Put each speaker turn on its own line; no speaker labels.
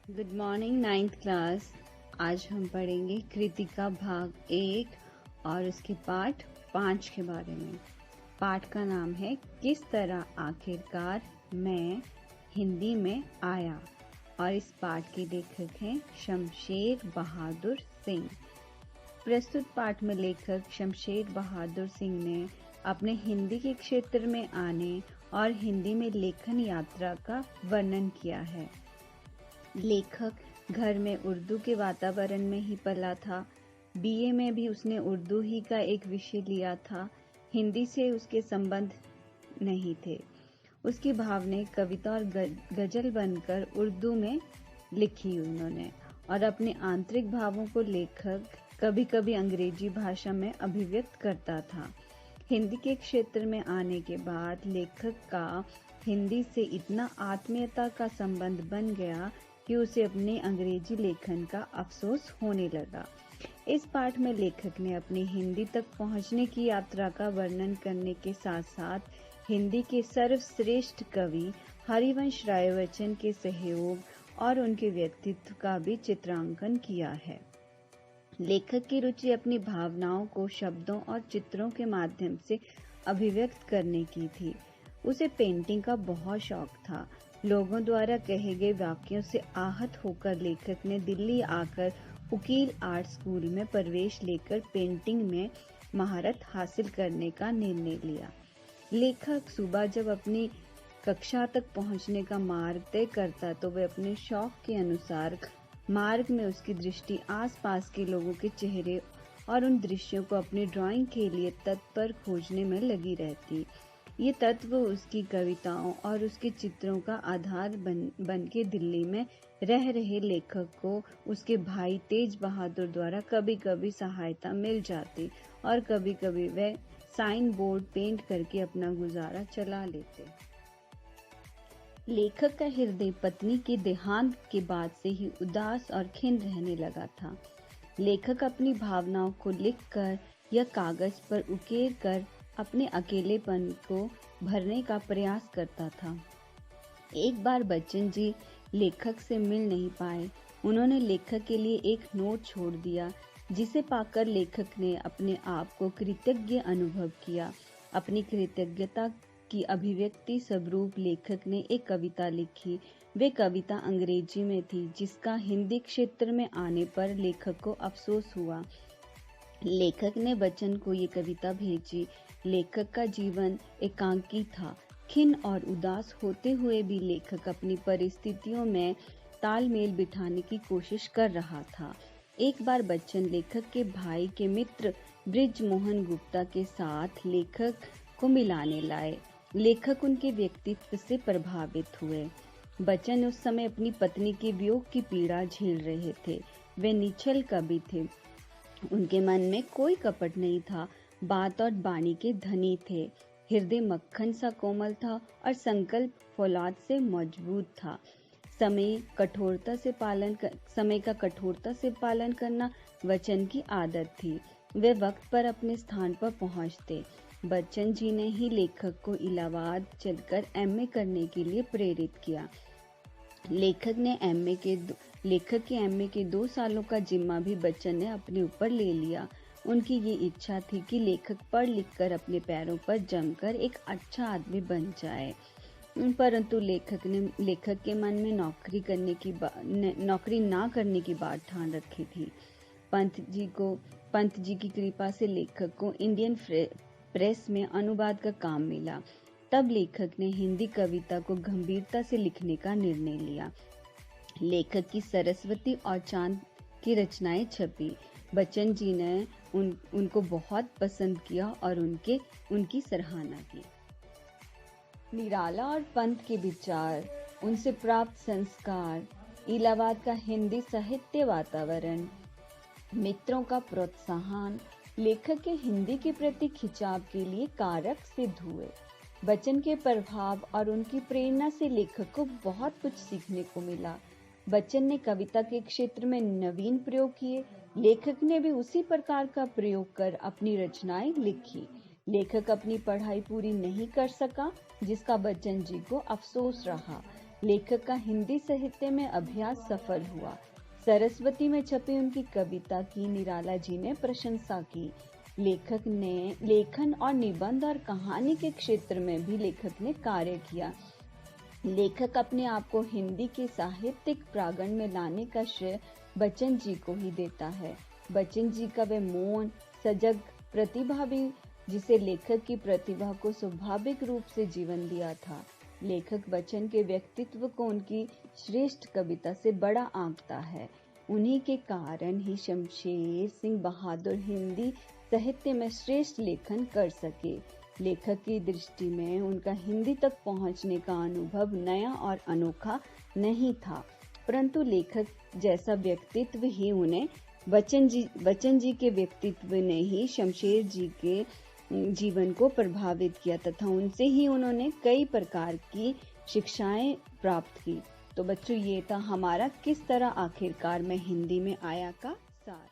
Good morning ninth class. आज हम पढ़ेंगे कृतिका भाग 1 और उसके पाठ 5 के बारे में। पाठ का नाम है किस तरह आखिरकार मैं हिंदी में आया और इस पाठ के लेखक हैं शमशेर बहादुर सिंह। प्रस्तुत पाठ में लेखक शमशेर बहादुर सिंह ने अपने हिंदी के क्षेत्र में आने और हिंदी में लेखन यात्रा का वर्णन किया है। लेखक घर में उर्दू के वातावरण में ही पला था। बीए में भी उसने उर्दू ही का एक विषय लिया था। हिंदी से उसके संबंध नहीं थे। उसकी भावनाएं कविता और गजल बनकर उर्दू में लिखी उन्होंने, और अपने आंतरिक भावों को लेखक कभी कभी अंग्रेजी भाषा में अभिव्यक्त करता था। हिंदी के क्षेत्र में आने के बाद लेखक का हिंदी से इतना आत्मीयता का संबंध बन गया कि उसे अपने अंग्रेजी लेखन का अफसोस होने लगा। इस पाठ में लेखक ने अपनी हिंदी तक पहुंचने की यात्रा का वर्णन करने के साथ साथ हिंदी के सर्वश्रेष्ठ कवि हरिवंश राय बच्चन के सहयोग और उनके व्यक्तित्व का भी चित्रांकन किया है। लेखक की रुचि अपनी भावनाओं को शब्दों और चित्रों के माध्यम से अभिव्यक्त करने की थी। उसे पेंटिंग का बहुत शौक था। लोगों द्वारा कहे गए वाक्यों से आहत होकर लेखक ने दिल्ली आकर उकील आर्ट स्कूल में प्रवेश लेकर पेंटिंग में महारत हासिल करने का निर्णय लिया। लेखक सुबह जब अपनी कक्षा तक पहुंचने का मार्ग तय करता तो वह अपने शौक के अनुसार मार्ग में उसकी दृष्टि आसपास के लोगों के चेहरे और उन दृश्यों को अपनी ड्राइंग के लिए तत्पर खोजने में लगी रहती। ये तत्व उसकी कविताओं और उसके चित्रों का आधार बन के दिल्ली में रह रहे लेखक को उसके भाई तेज बहादुर द्वारा कभी कभी सहायता मिल जाती और कभी कभी वह साइन बोर्ड पेंट करके अपना गुजारा चला लेते। लेखक का हृदय पत्नी के देहांत के बाद से ही उदास और खिन्न रहने लगा था। लेखक अपनी भावनाओं को लिखकर या कागज पर उकेर कर अपने अकेलेपन को भरने का प्रयास करता था। एक बार बच्चन जी लेखक से मिल नहीं पाए। उन्होंने लेखक के लिए एक नोट छोड़ दिया, जिसे पाकर लेखक ने अपने आप को कृतज्ञ अनुभव किया। अपनी कृतज्ञता की अभिव्यक्ति स्वरूप लेखक ने एक कविता लिखी। वे कविता अंग्रेजी में थी, जिसका हिंदी क्षेत्र में आने पर लेखक को अफसोस हुआ। लेखक ने बच्चन को ये कविता भेजी। लेखक का जीवन एकांकी था। खिन्न और उदास होते हुए भी लेखक अपनी परिस्थितियों में तालमेल बिठाने की कोशिश कर रहा था। एक बार बच्चन लेखक के भाई के मित्र ब्रिज मोहन गुप्ता के साथ लेखक को मिलाने लाए। लेखक उनके व्यक्तित्व से प्रभावित हुए। बच्चन उस समय अपनी पत्नी के वियोग की पीड़ा झेल रहे थे। वे निश्चल कवि थे। उनके मन में कोई कपट नहीं था। बात और बाणी के धनी थे। हृदय मक्खन सा कोमल था और संकल्प फौलाद से मजबूत था। समय का कठोरता से पालन करना बच्चन की आदत थी। वे वक्त पर अपने स्थान पर पहुंचते। बच्चन जी ने ही लेखक को इलाहाबाद चलकर एमए करने के लिए प्रेरित किया। लेखक के एमए के 2 सालों का जिम्मा भी बच्चन ने अपने ऊपर ले लिया। उनकी ये इच्छा थी कि लेखक पढ़ लिख कर अपने पैरों पर जमकर एक अच्छा आदमी बन जाए, परंतु लेखक के मन में नौकरी ना करने की बात ठान रखी थी। पंत जी की कृपा से लेखक को इंडियन प्रेस में अनुवाद का काम मिला। तब लेखक ने हिंदी कविता को गंभीरता से लिखने का निर्णय लिया। लेखक की सरस्वती और चांद की रचनाएं छपी। बच्चन जी ने उनको बहुत पसंद किया और उनकी सराहना की। निराला और पंत के विचार, उनसे प्राप्त संस्कार, इलाहाबाद का हिंदी साहित्य वातावरण, मित्रों का प्रोत्साहन लेखक के हिंदी के प्रति खिंचाव के लिए कारक सिद्ध हुए। बच्चन के प्रभाव और उनकी प्रेरणा से लेखक को बहुत कुछ सीखने को मिला। बच्चन ने कविता के क्षेत्र में नवीन प्रयोग किए। लेखक ने भी उसी प्रकार का प्रयोग कर अपनी रचनाएं लिखी। लेखक अपनी पढ़ाई पूरी नहीं कर सका, जिसका बच्चन जी को अफसोस रहा। लेखक का हिंदी साहित्य में अभ्यास सफल हुआ। सरस्वती में छपी उनकी कविता की निराला जी ने प्रशंसा की। लेखक ने लेखन और निबंध और कहानी के क्षेत्र में भी लेखक ने कार्य किया। लेखक अपने आप को हिंदी के साहित्यिक प्रांगण में लाने का श्रेय बच्चन जी को ही देता है। बच्चन जी का वे मौन, सजग प्रतिभा भी जिसे लेखक की प्रतिभा को स्वाभाविक रूप से जीवन दिया था। लेखक बच्चन के व्यक्तित्व को उनकी श्रेष्ठ कविता से बड़ा आंकता है। उन्हीं के कारण ही शमशेर सिंह बहादुर हिंदी साहित्य में श्रेष्ठ लेखन कर सके। लेखक की दृष्टि में उनका हिंदी तक पहुंचने का अनुभव नया और अनोखा नहीं था, परंतु लेखक जैसा व्यक्तित्व ही उन्हें बच्चन जी के व्यक्तित्व ने ही शमशेर जी के जीवन को प्रभावित किया तथा उनसे ही उन्होंने कई प्रकार की शिक्षाएं प्राप्त की। तो बच्चों, ये था हमारा किस तरह आखिरकार मैं हिंदी में आया का सार।